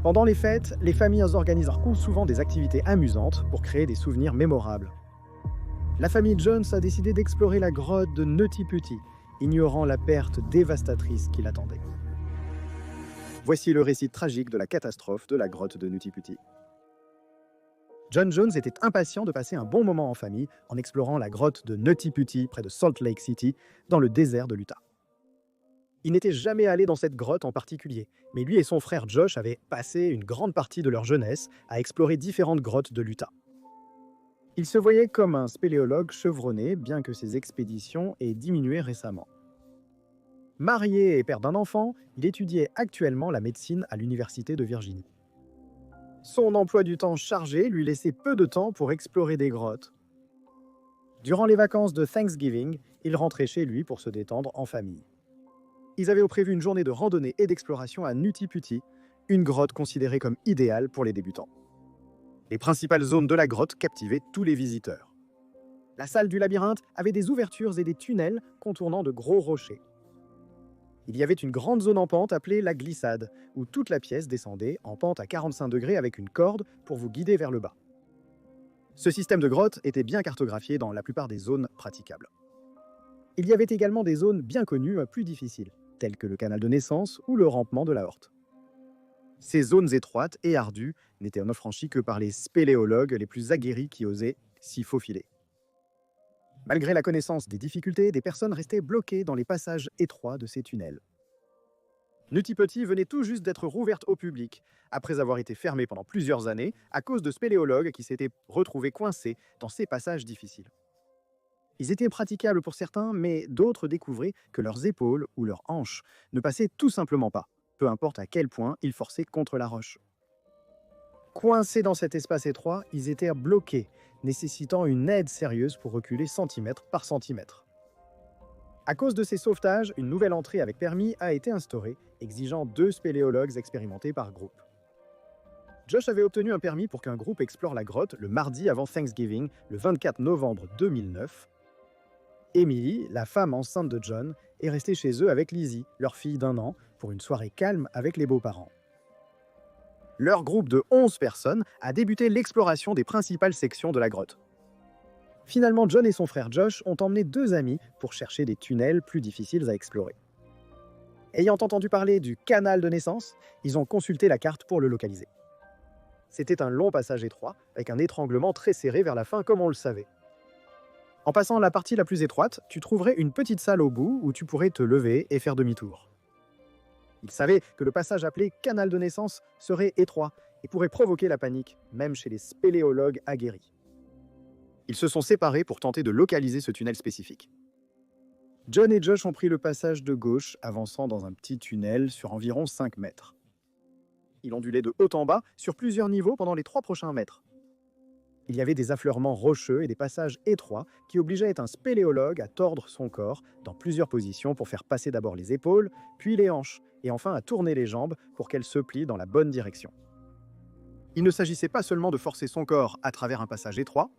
Pendant les fêtes, les familles organisent souvent des activités amusantes pour créer des souvenirs mémorables. La famille Jones a décidé d'explorer la grotte de Nutty Putty, ignorant la perte dévastatrice qui l'attendait. Voici le récit tragique de la catastrophe de la grotte de Nutty Putty. John Jones était impatient de passer un bon moment en famille en explorant la grotte de Nutty Putty près de Salt Lake City, dans le désert de l'Utah. Il n'était jamais allé dans cette grotte en particulier, mais lui et son frère Josh avaient passé une grande partie de leur jeunesse à explorer différentes grottes de l'Utah. Il se voyait comme un spéléologue chevronné, bien que ses expéditions aient diminué récemment. Marié et père d'un enfant, il étudiait actuellement la médecine à l'Université de Virginie. Son emploi du temps chargé lui laissait peu de temps pour explorer des grottes. Durant les vacances de Thanksgiving, il rentrait chez lui pour se détendre en famille. Ils avaient prévu une journée de randonnée et d'exploration à Nutty Putty, une grotte considérée comme idéale pour les débutants. Les principales zones de la grotte captivaient tous les visiteurs. La salle du labyrinthe avait des ouvertures et des tunnels contournant de gros rochers. Il y avait une grande zone en pente appelée la glissade, où toute la pièce descendait en pente à 45 degrés avec une corde pour vous guider vers le bas. Ce système de grotte était bien cartographié dans la plupart des zones praticables. Il y avait également des zones bien connues plus difficiles, telles que le canal de naissance ou le rampement de la Horte. Ces zones étroites et ardues n'étaient franchies que par les spéléologues les plus aguerris qui osaient s'y faufiler. Malgré la connaissance des difficultés, des personnes restaient bloquées dans les passages étroits de ces tunnels. Nutty Putty venait tout juste d'être rouverte au public, après avoir été fermée pendant plusieurs années à cause de spéléologues qui s'étaient retrouvés coincés dans ces passages difficiles. Ils étaient praticables pour certains, mais d'autres découvraient que leurs épaules ou leurs hanches ne passaient tout simplement pas, peu importe à quel point ils forçaient contre la roche. Coincés dans cet espace étroit, ils étaient bloqués, nécessitant une aide sérieuse pour reculer centimètre par centimètre. À cause de ces sauvetages, une nouvelle entrée avec permis a été instaurée, exigeant 2 spéléologues expérimentés par groupe. Josh avait obtenu un permis pour qu'un groupe explore la grotte le mardi avant Thanksgiving, le 24 novembre 2009. Emily, la femme enceinte de John, est restée chez eux avec Lizzie, leur fille d'1 an, pour une soirée calme avec les beaux-parents. Leur groupe de 11 personnes a débuté l'exploration des principales sections de la grotte. Finalement, John et son frère Josh ont emmené 2 amis pour chercher des tunnels plus difficiles à explorer. Ayant entendu parler du canal de naissance, ils ont consulté la carte pour le localiser. C'était un long passage étroit, avec un étranglement très serré vers la fin comme on le savait. En passant la partie la plus étroite, tu trouverais une petite salle au bout où tu pourrais te lever et faire demi-tour. Ils savaient que le passage appelé canal de naissance serait étroit et pourrait provoquer la panique, même chez les spéléologues aguerris. Ils se sont séparés pour tenter de localiser ce tunnel spécifique. John et Josh ont pris le passage de gauche, avançant dans un petit tunnel sur environ 5 mètres. Ils ondulaient de haut en bas sur plusieurs niveaux pendant les 3 prochains mètres. Il y avait des affleurements rocheux et des passages étroits qui obligeaient un spéléologue à tordre son corps dans plusieurs positions pour faire passer d'abord les épaules, puis les hanches, et enfin à tourner les jambes pour qu'elles se plient dans la bonne direction. Il ne s'agissait pas seulement de forcer son corps à travers un passage étroit.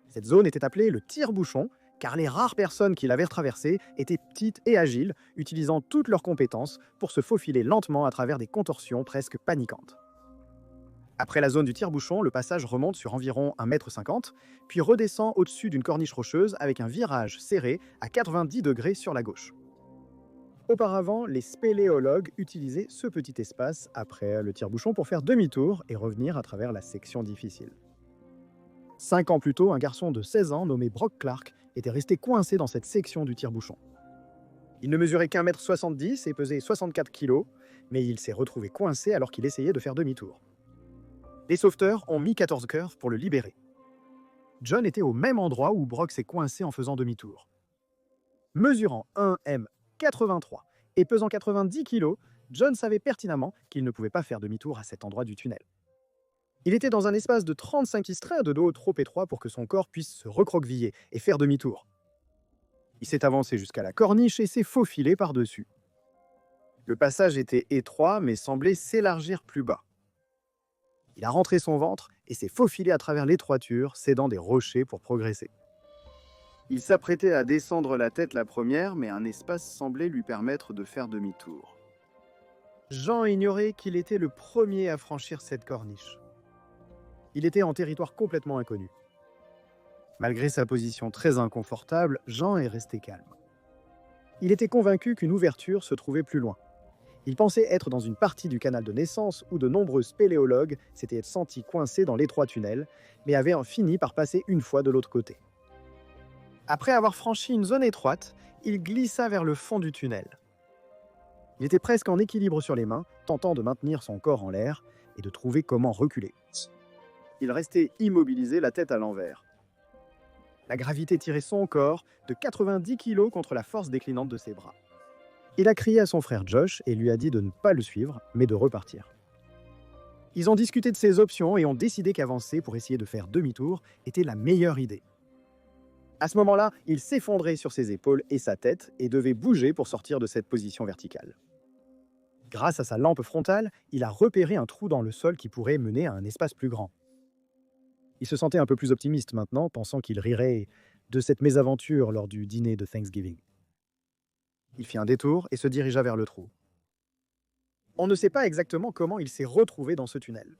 Cette zone était appelée le tire-bouchon, car les rares personnes qui l'avaient traversée étaient petites et agiles, utilisant toutes leurs compétences pour se faufiler lentement à travers des contorsions presque paniquantes. Après la zone du tire-bouchon, le passage remonte sur environ 1,50 m, puis redescend au-dessus d'une corniche rocheuse avec un virage serré à 90 degrés sur la gauche. Auparavant, les spéléologues utilisaient ce petit espace après le tire-bouchon pour faire demi-tour et revenir à travers la section difficile. 5 ans plus tôt, un garçon de 16 ans nommé Brock Clark était resté coincé dans cette section du tire-bouchon. Il ne mesurait qu'1,70 m et pesait 64 kg, mais il s'est retrouvé coincé alors qu'il essayait de faire demi-tour. Les sauveteurs ont mis 14 heures pour le libérer. John était au même endroit où Brock s'est coincé en faisant demi-tour. Mesurant 1,83 m et pesant 90 kg, John savait pertinemment qu'il ne pouvait pas faire demi-tour à cet endroit du tunnel. Il était dans un espace de 35 istraires de dos trop étroit pour que son corps puisse se recroqueviller et faire demi-tour. Il s'est avancé jusqu'à la corniche et s'est faufilé par-dessus. Le passage était étroit mais semblait s'élargir plus bas. Il a rentré son ventre et s'est faufilé à travers l'étroiture, s'aidant des rochers pour progresser. Il s'apprêtait à descendre la tête la première, mais un espace semblait lui permettre de faire demi-tour. Jean ignorait qu'il était le premier à franchir cette corniche. Il était en territoire complètement inconnu. Malgré sa position très inconfortable, Jean est resté calme. Il était convaincu qu'une ouverture se trouvait plus loin. Il pensait être dans une partie du canal de naissance où de nombreux spéléologues s'étaient sentis coincés dans l'étroit tunnel, mais avaient fini par passer une fois de l'autre côté. Après avoir franchi une zone étroite, il glissa vers le fond du tunnel. Il était presque en équilibre sur les mains, tentant de maintenir son corps en l'air et de trouver comment reculer. Il restait immobilisé, la tête à l'envers. La gravité tirait son corps de 90 kg contre la force déclinante de ses bras. Il a crié à son frère Josh et lui a dit de ne pas le suivre, mais de repartir. Ils ont discuté de ses options et ont décidé qu'avancer pour essayer de faire demi-tour était la meilleure idée. À ce moment-là, il s'effondrait sur ses épaules et sa tête et devait bouger pour sortir de cette position verticale. Grâce à sa lampe frontale, il a repéré un trou dans le sol qui pourrait mener à un espace plus grand. Il se sentait un peu plus optimiste maintenant, pensant qu'il rirait de cette mésaventure lors du dîner de Thanksgiving. Il fit un détour et se dirigea vers le trou. On ne sait pas exactement comment il s'est retrouvé dans ce tunnel.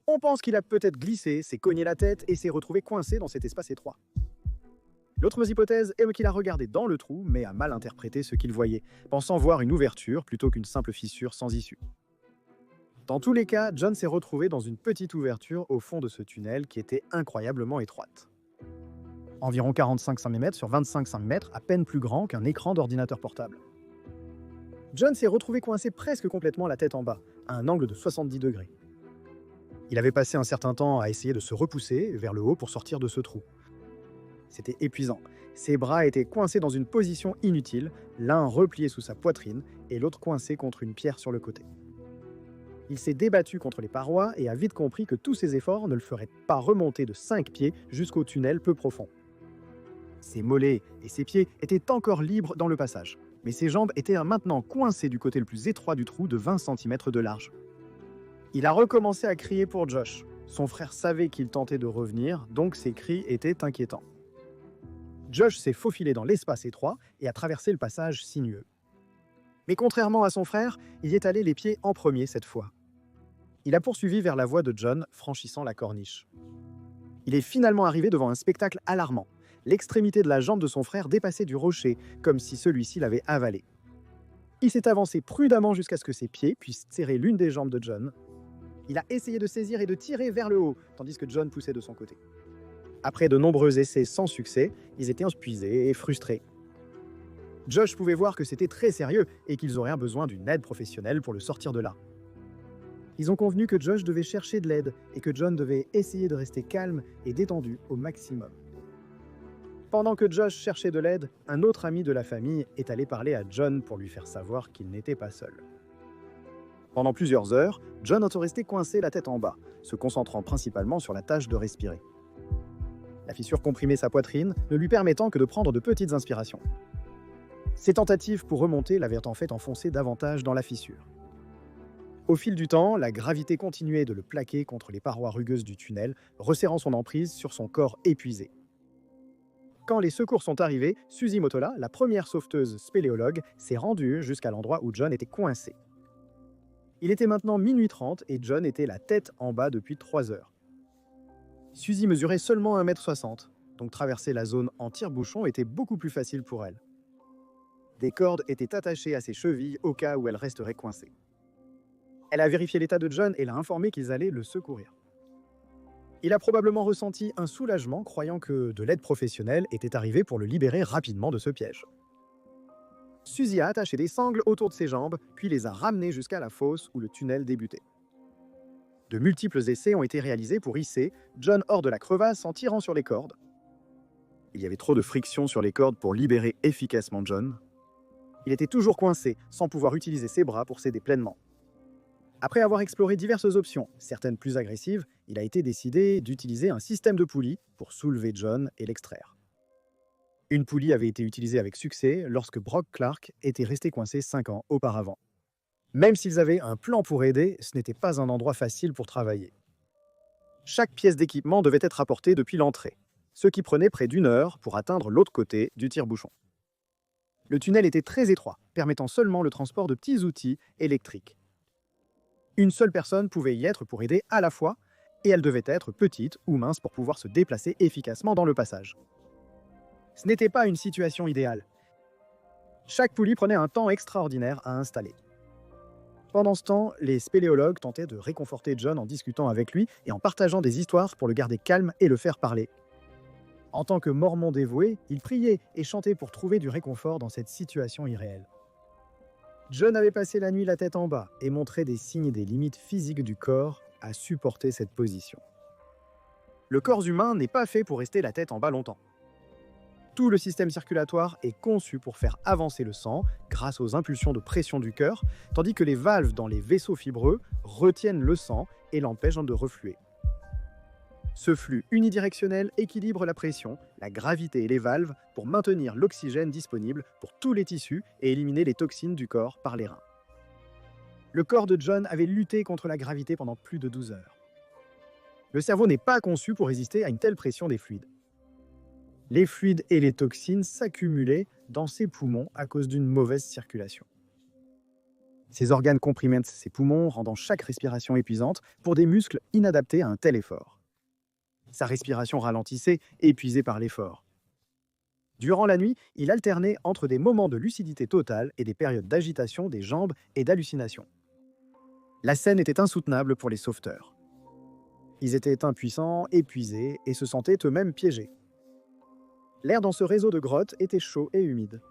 On pense qu'il a peut-être glissé, s'est cogné la tête et s'est retrouvé coincé dans cet espace étroit. L'autre hypothèse est qu'il a regardé dans le trou, mais a mal interprété ce qu'il voyait, pensant voir une ouverture plutôt qu'une simple fissure sans issue. Dans tous les cas, John s'est retrouvé dans une petite ouverture au fond de ce tunnel qui était incroyablement étroite. Environ 45 cm sur 25 cm, à peine plus grand qu'un écran d'ordinateur portable. John s'est retrouvé coincé presque complètement la tête en bas, à un angle de 70 degrés. Il avait passé un certain temps à essayer de se repousser vers le haut pour sortir de ce trou. C'était épuisant. Ses bras étaient coincés dans une position inutile, l'un replié sous sa poitrine et l'autre coincé contre une pierre sur le côté. Il s'est débattu contre les parois et a vite compris que tous ses efforts ne le feraient pas remonter de 5 pieds jusqu'au tunnel peu profond. Ses mollets et ses pieds étaient encore libres dans le passage, mais ses jambes étaient maintenant coincées du côté le plus étroit du trou de 20 cm de large. Il a recommencé à crier pour Josh. Son frère savait qu'il tentait de revenir, donc ses cris étaient inquiétants. Josh s'est faufilé dans l'espace étroit et a traversé le passage sinueux. Mais contrairement à son frère, il y est allé les pieds en premier cette fois. Il a poursuivi vers la voie de John, franchissant la corniche. Il est finalement arrivé devant un spectacle alarmant. L'extrémité de la jambe de son frère dépassait du rocher, comme si celui-ci l'avait avalé. Il s'est avancé prudemment jusqu'à ce que ses pieds puissent serrer l'une des jambes de John. Il a essayé de saisir et de tirer vers le haut, tandis que John poussait de son côté. Après de nombreux essais sans succès, ils étaient épuisés et frustrés. Josh pouvait voir que c'était très sérieux et qu'ils auraient besoin d'une aide professionnelle pour le sortir de là. Ils ont convenu que Josh devait chercher de l'aide et que John devait essayer de rester calme et détendu au maximum. Pendant que Josh cherchait de l'aide, un autre ami de la famille est allé parler à John pour lui faire savoir qu'il n'était pas seul. Pendant plusieurs heures, John est resté coincé la tête en bas, se concentrant principalement sur la tâche de respirer. La fissure comprimait sa poitrine, ne lui permettant que de prendre de petites inspirations. Ses tentatives pour remonter l'avaient en fait enfoncé davantage dans la fissure. Au fil du temps, la gravité continuait de le plaquer contre les parois rugueuses du tunnel, resserrant son emprise sur son corps épuisé. Quand les secours sont arrivés, Suzy Motola, la première sauveteuse spéléologue, s'est rendue jusqu'à l'endroit où John était coincé. Il était maintenant minuit 30 et John était la tête en bas depuis 3 heures. Suzy mesurait seulement 1,60 m, donc traverser la zone en tire-bouchon était beaucoup plus facile pour elle. Des cordes étaient attachées à ses chevilles au cas où elle resterait coincée. Elle a vérifié l'état de John et l'a informé qu'ils allaient le secourir. Il a probablement ressenti un soulagement, croyant que de l'aide professionnelle était arrivée pour le libérer rapidement de ce piège. Suzy a attaché des sangles autour de ses jambes, puis les a ramenées jusqu'à la fosse où le tunnel débutait. De multiples essais ont été réalisés pour hisser John hors de la crevasse en tirant sur les cordes. Il y avait trop de friction sur les cordes pour libérer efficacement John. Il était toujours coincé, sans pouvoir utiliser ses bras pour s'aider pleinement. Après avoir exploré diverses options, certaines plus agressives, il a été décidé d'utiliser un système de poulies pour soulever John et l'extraire. Une poulie avait été utilisée avec succès lorsque Brock Clark était resté coincé 5 ans auparavant. Même s'ils avaient un plan pour aider, ce n'était pas un endroit facile pour travailler. Chaque pièce d'équipement devait être apportée depuis l'entrée, ce qui prenait près d'1 heure pour atteindre l'autre côté du tire-bouchon. Le tunnel était très étroit, permettant seulement le transport de petits outils électriques. Une seule personne pouvait y être pour aider à la fois, et elle devait être petite ou mince pour pouvoir se déplacer efficacement dans le passage. Ce n'était pas une situation idéale. Chaque poulie prenait un temps extraordinaire à installer. Pendant ce temps, les spéléologues tentaient de réconforter John en discutant avec lui et en partageant des histoires pour le garder calme et le faire parler. En tant que mormon dévoué, il priait et chantait pour trouver du réconfort dans cette situation irréelle. John avait passé la nuit la tête en bas et montrait des signes des limites physiques du corps à supporter cette position. Le corps humain n'est pas fait pour rester la tête en bas longtemps. Tout le système circulatoire est conçu pour faire avancer le sang grâce aux impulsions de pression du cœur, tandis que les valves dans les vaisseaux fibreux retiennent le sang et l'empêchent de refluer. Ce flux unidirectionnel équilibre la pression, la gravité et les valves pour maintenir l'oxygène disponible pour tous les tissus et éliminer les toxines du corps par les reins. Le corps de John avait lutté contre la gravité pendant plus de 12 heures. Le cerveau n'est pas conçu pour résister à une telle pression des fluides. Les fluides et les toxines s'accumulaient dans ses poumons à cause d'une mauvaise circulation. Ses organes comprimaient ses poumons, rendant chaque respiration épuisante pour des muscles inadaptés à un tel effort. Sa respiration ralentissait, épuisé par l'effort. Durant la nuit, il alternait entre des moments de lucidité totale et des périodes d'agitation des jambes et d'hallucination. La scène était insoutenable pour les sauveteurs. Ils étaient impuissants, épuisés et se sentaient eux-mêmes piégés. L'air dans ce réseau de grottes était chaud et humide.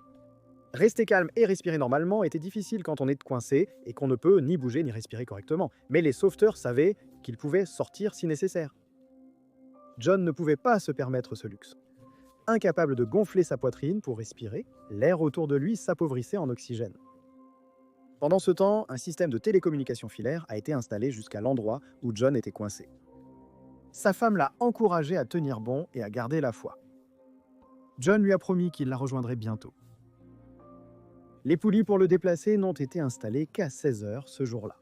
Rester calme et respirer normalement était difficile quand on est coincé et qu'on ne peut ni bouger ni respirer correctement, mais les sauveteurs savaient qu'ils pouvaient sortir si nécessaire. John ne pouvait pas se permettre ce luxe. Incapable de gonfler sa poitrine pour respirer, l'air autour de lui s'appauvrissait en oxygène. Pendant ce temps, un système de télécommunication filaire a été installé jusqu'à l'endroit où John était coincé. Sa femme l'a encouragé à tenir bon et à garder la foi. John lui a promis qu'il la rejoindrait bientôt. Les poulies pour le déplacer n'ont été installées qu'à 16 heures ce jour-là.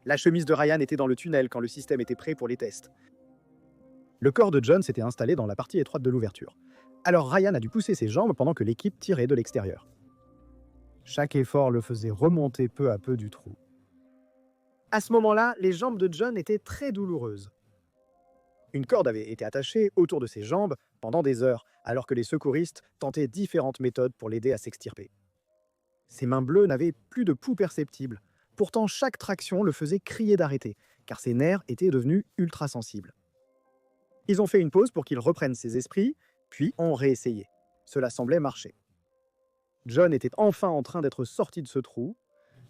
La chemise de Ryan était dans le tunnel quand le système était prêt pour les tests. Le corps de John s'était installé dans la partie étroite de l'ouverture. Alors Ryan a dû pousser ses jambes pendant que l'équipe tirait de l'extérieur. Chaque effort le faisait remonter peu à peu du trou. À ce moment-là, les jambes de John étaient très douloureuses. Une corde avait été attachée autour de ses jambes pendant des heures, alors que les secouristes tentaient différentes méthodes pour l'aider à s'extirper. Ses mains bleues n'avaient plus de pouls perceptibles. Pourtant, chaque traction le faisait crier d'arrêter, car ses nerfs étaient devenus ultra sensibles. Ils ont fait une pause pour qu'il reprenne ses esprits, puis ont réessayé. Cela semblait marcher. John était enfin en train d'être sorti de ce trou.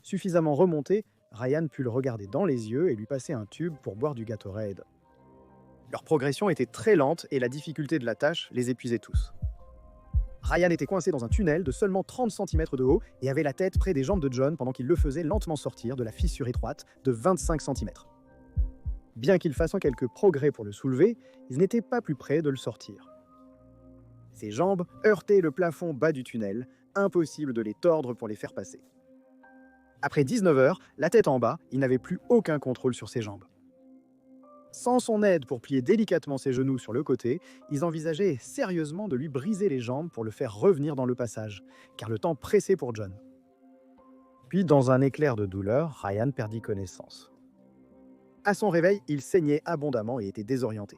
Suffisamment remonté, Ryan put le regarder dans les yeux et lui passer un tube pour boire du Gatorade. Leur progression était très lente et la difficulté de la tâche les épuisait tous. Ryan était coincé dans un tunnel de seulement 30 cm de haut et avait la tête près des jambes de John pendant qu'il le faisait lentement sortir de la fissure étroite de 25 cm. Bien qu'ils fassent quelques progrès pour le soulever, ils n'étaient pas plus près de le sortir. Ses jambes heurtaient le plafond bas du tunnel, impossible de les tordre pour les faire passer. Après 19 heures, la tête en bas, il n'avait plus aucun contrôle sur ses jambes. Sans son aide pour plier délicatement ses genoux sur le côté, ils envisageaient sérieusement de lui briser les jambes pour le faire revenir dans le passage, car le temps pressait pour John. Puis, dans un éclair de douleur, Ryan perdit connaissance. À son réveil, il saignait abondamment et était désorienté.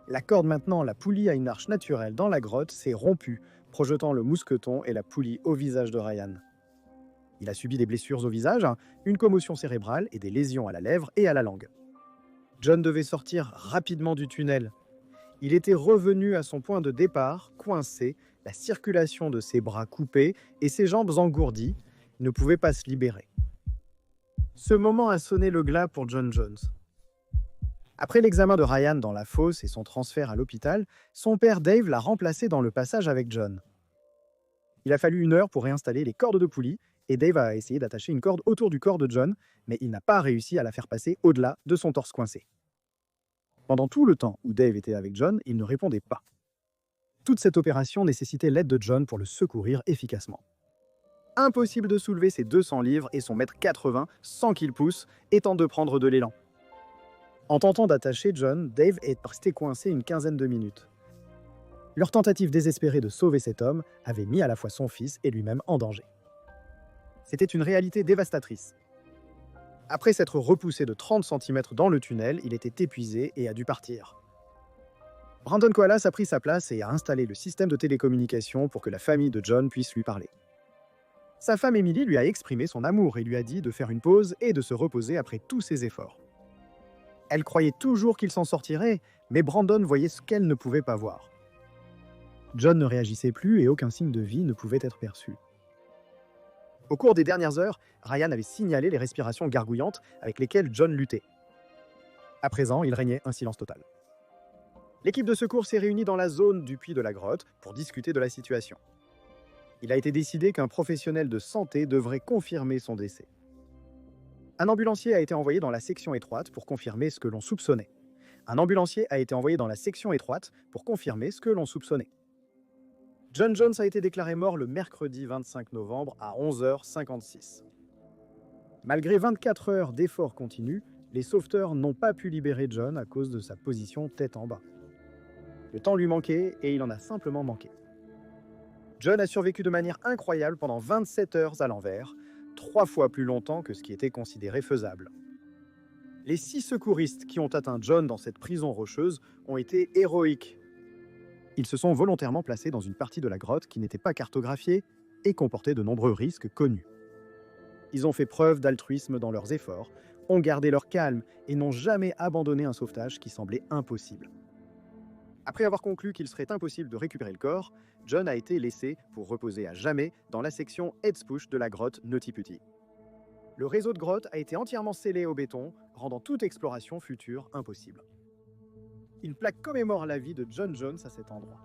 La corde maintenant, la poulie à une arche naturelle dans la grotte, s'est rompue, projetant le mousqueton et la poulie au visage de Ryan. Il a subi des blessures au visage, une commotion cérébrale et des lésions à la lèvre et à la langue. John devait sortir rapidement du tunnel. Il était revenu à son point de départ, coincé, la circulation de ses bras coupée et ses jambes engourdies. Il ne pouvait pas se libérer. Ce moment a sonné le glas pour John Jones. Après l'examen de Ryan dans la fosse et son transfert à l'hôpital, son père Dave l'a remplacé dans le passage avec John. Il a fallu 1 heure pour réinstaller les cordes de poulie et Dave a essayé d'attacher une corde autour du corps de John, mais il n'a pas réussi à la faire passer au-delà de son torse coincé. Pendant tout le temps où Dave était avec John, il ne répondait pas. Toute cette opération nécessitait l'aide de John pour le secourir efficacement. Impossible de soulever ses 200 livres et son 1,80 m sans qu'il pousse, étant de prendre de l'élan. En tentant d'attacher John, Dave est resté coincé une quinzaine de minutes. Leur tentative désespérée de sauver cet homme avait mis à la fois son fils et lui-même en danger. C'était une réalité dévastatrice. Après s'être repoussé de 30 cm dans le tunnel, il était épuisé et a dû partir. Brandon Koalas a pris sa place et a installé le système de télécommunication pour que la famille de John puisse lui parler. Sa femme Emily lui a exprimé son amour et lui a dit de faire une pause et de se reposer après tous ses efforts. Elle croyait toujours qu'il s'en sortirait, mais Brandon voyait ce qu'elle ne pouvait pas voir. John ne réagissait plus et aucun signe de vie ne pouvait être perçu. Au cours des dernières heures, Ryan avait signalé les respirations gargouillantes avec lesquelles John luttait. À présent, il régnait un silence total. L'équipe de secours s'est réunie dans la zone du puits de la grotte pour discuter de la situation. Il a été décidé qu'un professionnel de santé devrait confirmer son décès. Un ambulancier a été envoyé dans la section étroite pour confirmer ce que l'on soupçonnait. John Jones a été déclaré mort le mercredi 25 novembre à 11h56. Malgré 24 heures d'efforts continus, les sauveteurs n'ont pas pu libérer John à cause de sa position tête en bas. Le temps lui manquait et il en a simplement manqué. John a survécu de manière incroyable pendant 27 heures à l'envers, 3 fois plus longtemps que ce qui était considéré faisable. Les 6 secouristes qui ont atteint John dans cette prison rocheuse ont été héroïques. Ils se sont volontairement placés dans une partie de la grotte qui n'était pas cartographiée et comportait de nombreux risques connus. Ils ont fait preuve d'altruisme dans leurs efforts, ont gardé leur calme et n'ont jamais abandonné un sauvetage qui semblait impossible. Après avoir conclu qu'il serait impossible de récupérer le corps, John a été laissé pour reposer à jamais dans la section Heads Push de la grotte Notiputty. Le réseau de grottes a été entièrement scellé au béton, rendant toute exploration future impossible. Une plaque commémore la vie de John Jones à cet endroit.